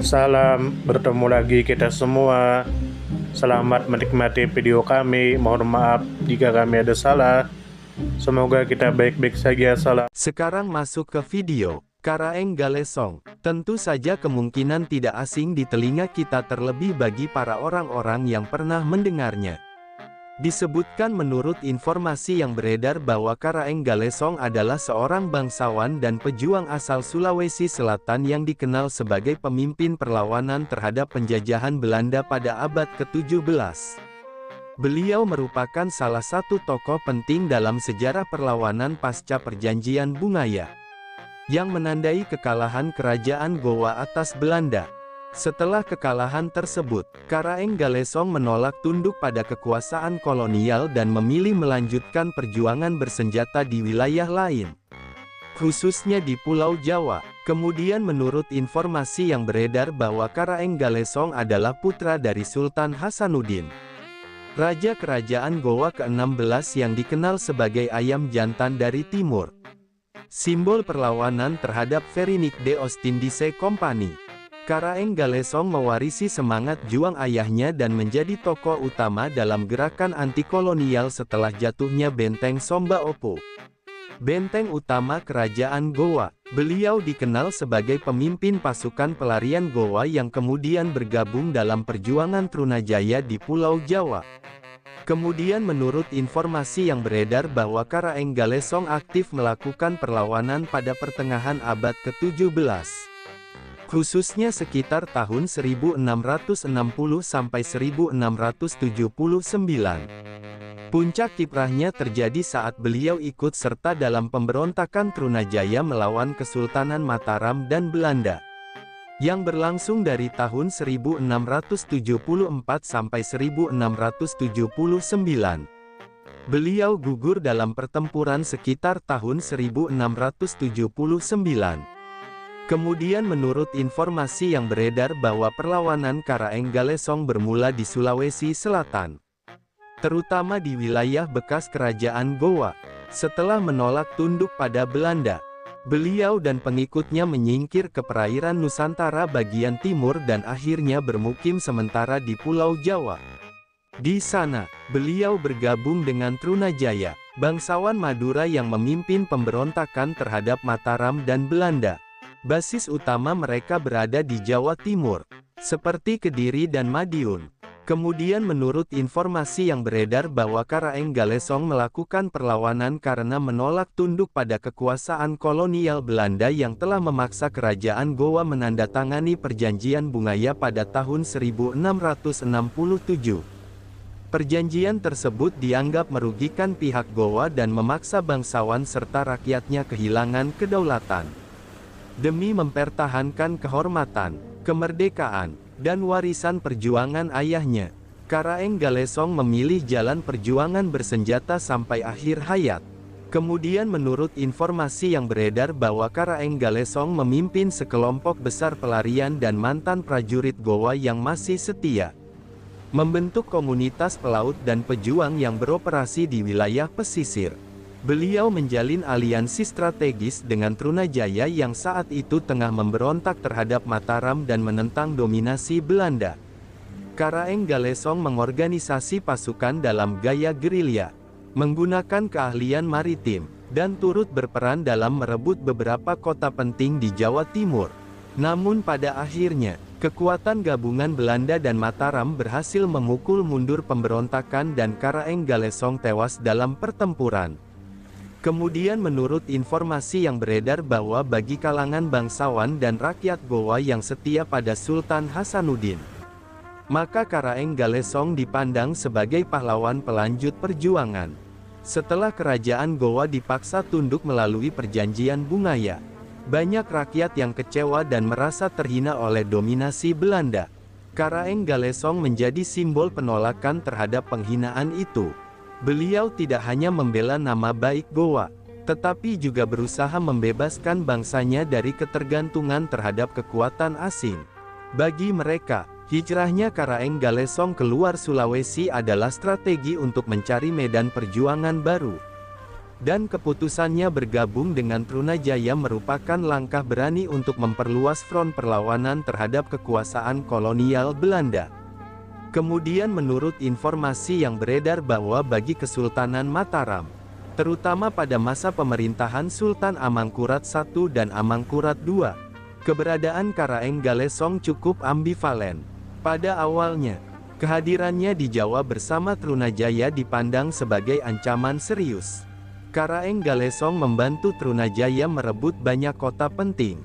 Salam, bertemu lagi kita semua. Selamat menikmati video kami. Mohon maaf jika kami ada salah. Semoga kita baik-baik saja. Salam. Sekarang masuk ke video. Karaeng Galesong. Tentu saja kemungkinan tidak asing di telinga kita terlebih bagi para orang-orang yang pernah mendengarnya. Disebutkan menurut informasi yang beredar bahwa Karaeng Galesong adalah seorang bangsawan dan pejuang asal Sulawesi Selatan yang dikenal sebagai pemimpin perlawanan terhadap penjajahan Belanda pada abad ke-17. Beliau merupakan salah satu tokoh penting dalam sejarah perlawanan pasca Perjanjian Bungaya, yang menandai kekalahan Kerajaan Gowa atas Belanda. Setelah kekalahan tersebut, Karaeng Galesong menolak tunduk pada kekuasaan kolonial dan memilih melanjutkan perjuangan bersenjata di wilayah lain, khususnya di Pulau Jawa. Kemudian menurut informasi yang beredar bahwa Karaeng Galesong adalah putra dari Sultan Hasanuddin, Raja Kerajaan Gowa ke-16 yang dikenal sebagai Ayam Jantan dari Timur, simbol perlawanan terhadap Verinique Ostindise Company. Karaeng Galesong mewarisi semangat juang ayahnya dan menjadi tokoh utama dalam gerakan anti-kolonial setelah jatuhnya Benteng Somba Opo, benteng utama Kerajaan Gowa. Beliau dikenal sebagai pemimpin pasukan pelarian Gowa yang kemudian bergabung dalam perjuangan Trunajaya di Pulau Jawa. Kemudian menurut informasi yang beredar bahwa Karaeng Galesong aktif melakukan perlawanan pada pertengahan abad ke-17. Khususnya sekitar tahun 1660 sampai 1679. Puncak kiprahnya terjadi saat beliau ikut serta dalam pemberontakan Trunajaya melawan Kesultanan Mataram dan Belanda, yang berlangsung dari tahun 1674 sampai 1679. Beliau gugur dalam pertempuran sekitar tahun 1679. Kemudian menurut informasi yang beredar bahwa perlawanan Karaeng Galesong bermula di Sulawesi Selatan, terutama di wilayah bekas Kerajaan Gowa. Setelah menolak tunduk pada Belanda, beliau dan pengikutnya menyingkir ke perairan Nusantara bagian timur dan akhirnya bermukim sementara di Pulau Jawa. Di sana, beliau bergabung dengan Trunajaya, bangsawan Madura yang memimpin pemberontakan terhadap Mataram dan Belanda. Basis utama mereka berada di Jawa Timur, seperti Kediri dan Madiun. Kemudian menurut informasi yang beredar bahwa Karaeng Galesong melakukan perlawanan karena menolak tunduk pada kekuasaan kolonial Belanda yang telah memaksa Kerajaan Gowa menandatangani Perjanjian Bungaya pada tahun 1667. Perjanjian tersebut dianggap merugikan pihak Gowa dan memaksa bangsawan serta rakyatnya kehilangan kedaulatan. Demi mempertahankan kehormatan, kemerdekaan, dan warisan perjuangan ayahnya, Karaeng Galesong memilih jalan perjuangan bersenjata sampai akhir hayat. Kemudian menurut informasi yang beredar bahwa Karaeng Galesong memimpin sekelompok besar pelarian dan mantan prajurit Gowa yang masih setia, membentuk komunitas pelaut dan pejuang yang beroperasi di wilayah pesisir. Beliau menjalin aliansi strategis dengan Trunajaya yang saat itu tengah memberontak terhadap Mataram dan menentang dominasi Belanda. Karaeng Galesong mengorganisasi pasukan dalam gaya gerilya, menggunakan keahlian maritim, dan turut berperan dalam merebut beberapa kota penting di Jawa Timur. Namun pada akhirnya, kekuatan gabungan Belanda dan Mataram berhasil memukul mundur pemberontakan dan Karaeng Galesong tewas dalam pertempuran. Kemudian menurut informasi yang beredar bahwa bagi kalangan bangsawan dan rakyat Gowa yang setia pada Sultan Hasanuddin, maka Karaeng Galesong dipandang sebagai pahlawan pelanjut perjuangan. Setelah Kerajaan Gowa dipaksa tunduk melalui Perjanjian Bungaya, banyak rakyat yang kecewa dan merasa terhina oleh dominasi Belanda. Karaeng Galesong menjadi simbol penolakan terhadap penghinaan itu. Beliau tidak hanya membela nama baik Gowa, tetapi juga berusaha membebaskan bangsanya dari ketergantungan terhadap kekuatan asing. Bagi mereka, hijrahnya Karaeng Galesong keluar Sulawesi adalah strategi untuk mencari medan perjuangan baru. Dan keputusannya bergabung dengan Trunajaya merupakan langkah berani untuk memperluas front perlawanan terhadap kekuasaan kolonial Belanda. Kemudian menurut informasi yang beredar bahwa bagi Kesultanan Mataram, terutama pada masa pemerintahan Sultan Amangkurat I dan Amangkurat II, keberadaan Karaeng Galesong cukup ambivalen. Pada awalnya, kehadirannya di Jawa bersama Trunajaya dipandang sebagai ancaman serius. Karaeng Galesong membantu Trunajaya merebut banyak kota penting,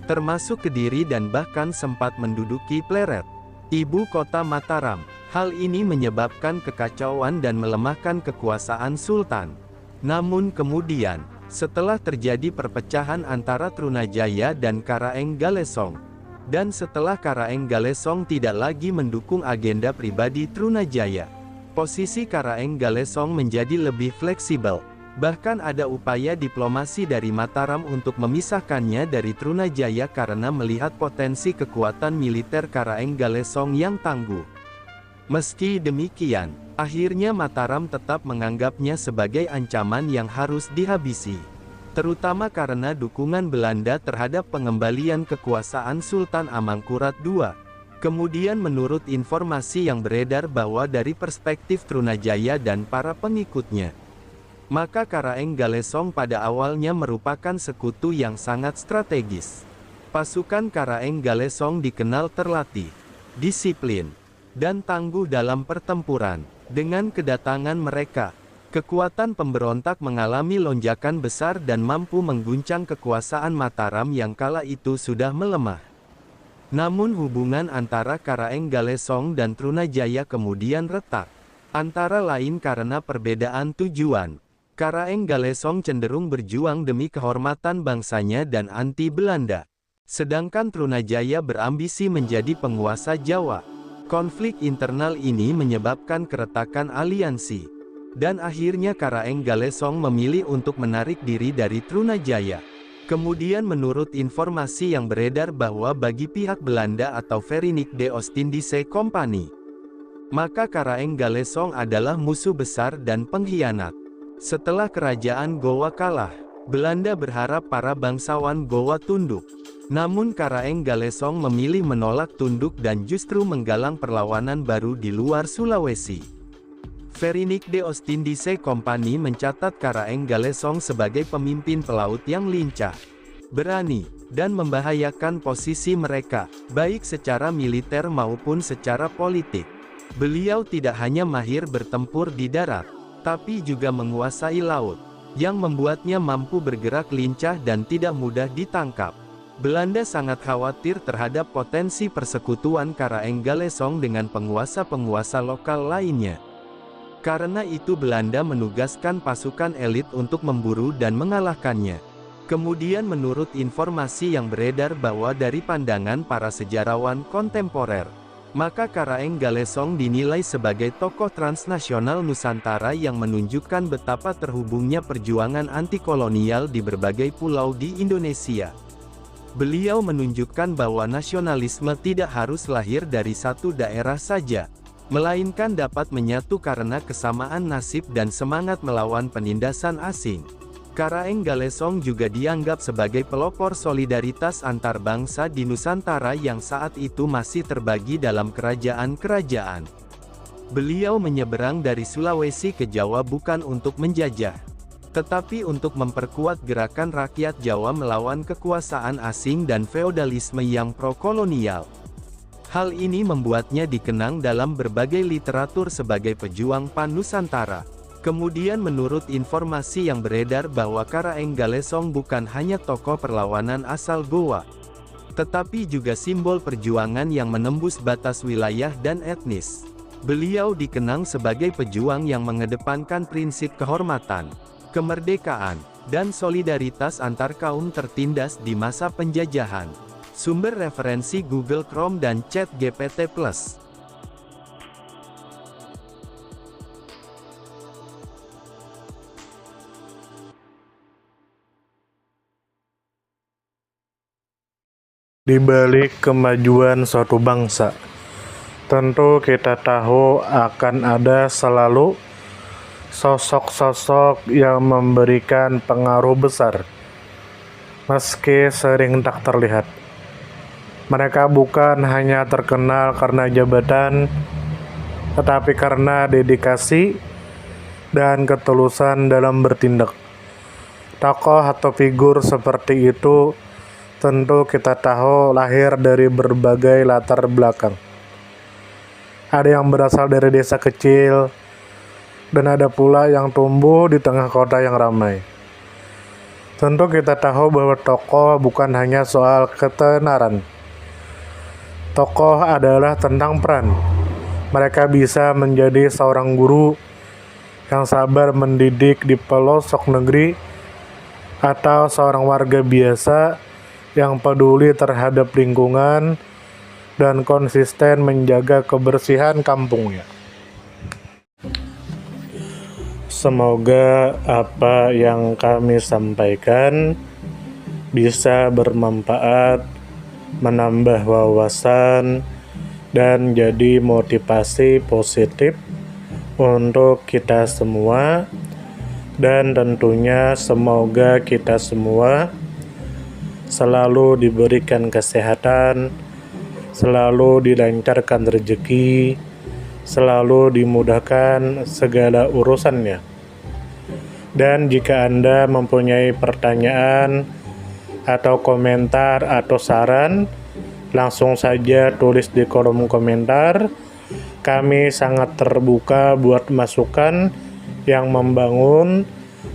termasuk Kediri dan bahkan sempat menduduki Pleret, ibu kota Mataram. Hal ini menyebabkan kekacauan dan melemahkan kekuasaan Sultan. Namun kemudian, setelah terjadi perpecahan antara Trunajaya dan Karaeng Galesong, dan setelah Karaeng Galesong tidak lagi mendukung agenda pribadi Trunajaya, posisi Karaeng Galesong menjadi lebih fleksibel. Bahkan ada upaya diplomasi dari Mataram untuk memisahkannya dari Trunajaya karena melihat potensi kekuatan militer Karaeng Galesong yang tangguh. Meski demikian, akhirnya Mataram tetap menganggapnya sebagai ancaman yang harus dihabisi, terutama karena dukungan Belanda terhadap pengembalian kekuasaan Sultan Amangkurat II. Kemudian menurut informasi yang beredar bahwa dari perspektif Trunajaya dan para pengikutnya, maka Karaeng Galesong pada awalnya merupakan sekutu yang sangat strategis. Pasukan Karaeng Galesong dikenal terlatih, disiplin, dan tangguh dalam pertempuran. Dengan kedatangan mereka, kekuatan pemberontak mengalami lonjakan besar dan mampu mengguncang kekuasaan Mataram yang kala itu sudah melemah. Namun hubungan antara Karaeng Galesong dan Trunajaya kemudian retak, antara lain karena perbedaan tujuan. Karaeng Galesong cenderung berjuang demi kehormatan bangsanya dan anti-Belanda, sedangkan Trunajaya berambisi menjadi penguasa Jawa. Konflik internal ini menyebabkan keretakan aliansi, dan akhirnya Karaeng Galesong memilih untuk menarik diri dari Trunajaya. Kemudian menurut informasi yang beredar bahwa bagi pihak Belanda atau Verenigde Oostindische Compagnie, maka Karaeng Galesong adalah musuh besar dan pengkhianat. Setelah kerajaan Gowa kalah, Belanda berharap para bangsawan Gowa tunduk. Namun Karaeng Galesong memilih menolak tunduk dan justru menggalang perlawanan baru di luar Sulawesi. Verenigde Oostindische Compagnie mencatat Karaeng Galesong sebagai pemimpin pelaut yang lincah, berani, dan membahayakan posisi mereka, baik secara militer maupun secara politik. Beliau tidak hanya mahir bertempur di darat, tapi juga menguasai laut, yang membuatnya mampu bergerak lincah dan tidak mudah ditangkap. Belanda sangat khawatir terhadap potensi persekutuan Karaeng Galesong dengan penguasa-penguasa lokal lainnya. Karena itu Belanda menugaskan pasukan elit untuk memburu dan mengalahkannya. Kemudian menurut informasi yang beredar bahwa dari pandangan para sejarawan kontemporer, maka Karaeng Galesong dinilai sebagai tokoh transnasional Nusantara yang menunjukkan betapa terhubungnya perjuangan anti-kolonial di berbagai pulau di Indonesia. Beliau menunjukkan bahwa nasionalisme tidak harus lahir dari satu daerah saja, melainkan dapat menyatu karena kesamaan nasib dan semangat melawan penindasan asing. Karaeng Galesong juga dianggap sebagai pelopor solidaritas antar bangsa di Nusantara yang saat itu masih terbagi dalam kerajaan-kerajaan. Beliau menyeberang dari Sulawesi ke Jawa bukan untuk menjajah, tetapi untuk memperkuat gerakan rakyat Jawa melawan kekuasaan asing dan feodalisme yang pro-kolonial. Hal ini membuatnya dikenang dalam berbagai literatur sebagai pejuang Pan-Nusantara. Kemudian menurut informasi yang beredar bahwa Karaeng Galesong bukan hanya tokoh perlawanan asal Gowa, tetapi juga simbol perjuangan yang menembus batas wilayah dan etnis. Beliau dikenang sebagai pejuang yang mengedepankan prinsip kehormatan, kemerdekaan, dan solidaritas antar kaum tertindas di masa penjajahan. Sumber referensi Google Chrome dan ChatGPT+. Di balik kemajuan suatu bangsa, tentu kita tahu akan ada selalu sosok-sosok yang memberikan pengaruh besar, meski sering tak terlihat. Mereka bukan hanya terkenal karena jabatan, tetapi karena dedikasi dan ketulusan dalam bertindak. Tokoh atau figur seperti itu tentu kita tahu lahir dari berbagai latar belakang. Ada yang berasal dari desa kecil, dan ada pula yang tumbuh di tengah kota yang ramai. Tentu kita tahu bahwa tokoh bukan hanya soal ketenaran. Tokoh adalah tentang peran. Mereka bisa menjadi seorang guru yang sabar mendidik di pelosok negeri, atau seorang warga biasa yang peduli terhadap lingkungan dan konsisten menjaga kebersihan kampungnya. Semoga apa yang kami sampaikan bisa bermanfaat, menambah wawasan, dan jadi motivasi positif untuk kita semua. Dan tentunya semoga kita semua selalu diberikan kesehatan, selalu dilancarkan rezeki, selalu dimudahkan segala urusannya. Dan jika Anda mempunyai pertanyaan atau komentar atau saran, langsung saja tulis di kolom komentar. Kami sangat terbuka buat masukan yang membangun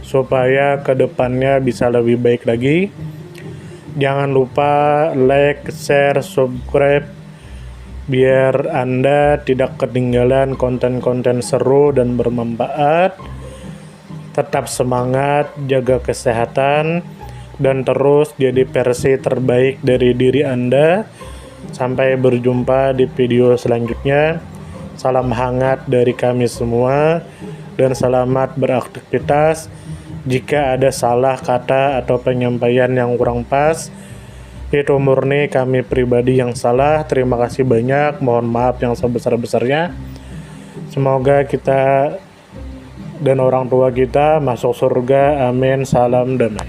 supaya kedepannya bisa lebih baik lagi. Jangan lupa like, share, subscribe biar Anda tidak ketinggalan konten-konten seru dan bermanfaat. Tetap semangat, jaga kesehatan, dan terus jadi versi terbaik dari diri Anda. Sampai berjumpa di video selanjutnya. Salam hangat dari kami semua, dan selamat beraktivitas. Jika ada salah kata atau penyampaian yang kurang pas, itu murni kami pribadi yang salah. Terima kasih banyak, mohon maaf yang sebesar-besarnya. Semoga kita dan orang tua kita masuk surga, amin, salam damai.